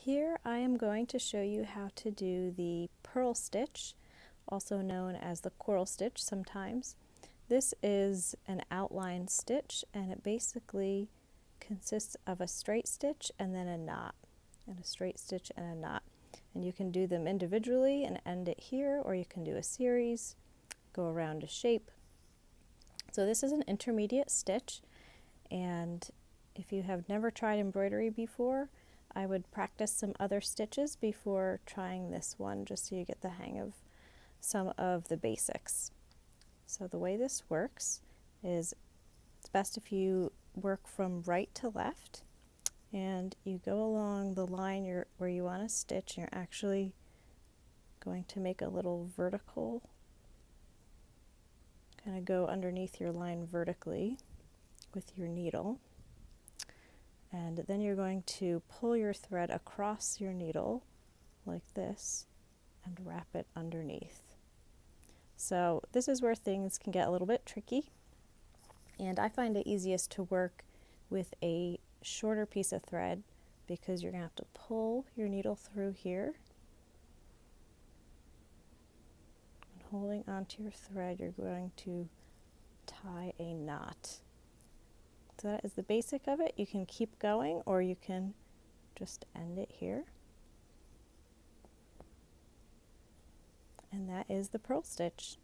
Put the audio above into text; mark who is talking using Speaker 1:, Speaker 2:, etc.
Speaker 1: Here I am going to show you how to do the purl stitch, also known as the coral stitch sometimes. This is an outline stitch and it basically consists of a straight stitch and then a knot, and a straight stitch and a knot. And you can do them individually and end it here, or you can do a series, go around a shape. So this is an intermediate stitch, and if you have never tried embroidery before, I would practice some other stitches before trying this one, just so you get the hang of some of the basics. So the way this works is it's best if you work from right to left, and you go along the line where you want to stitch, and you're actually going to make a little vertical, kind of go underneath your line vertically with your needle. And then you're going to pull your thread across your needle like this and wrap it underneath. So this is where things can get a little bit tricky, and I find it easiest to work with a shorter piece of thread because you're going to have to pull your needle through here, and holding onto your thread you're going to tie a knot. So that is the basic of it. You can keep going or you can just end it here. And that is the purl stitch.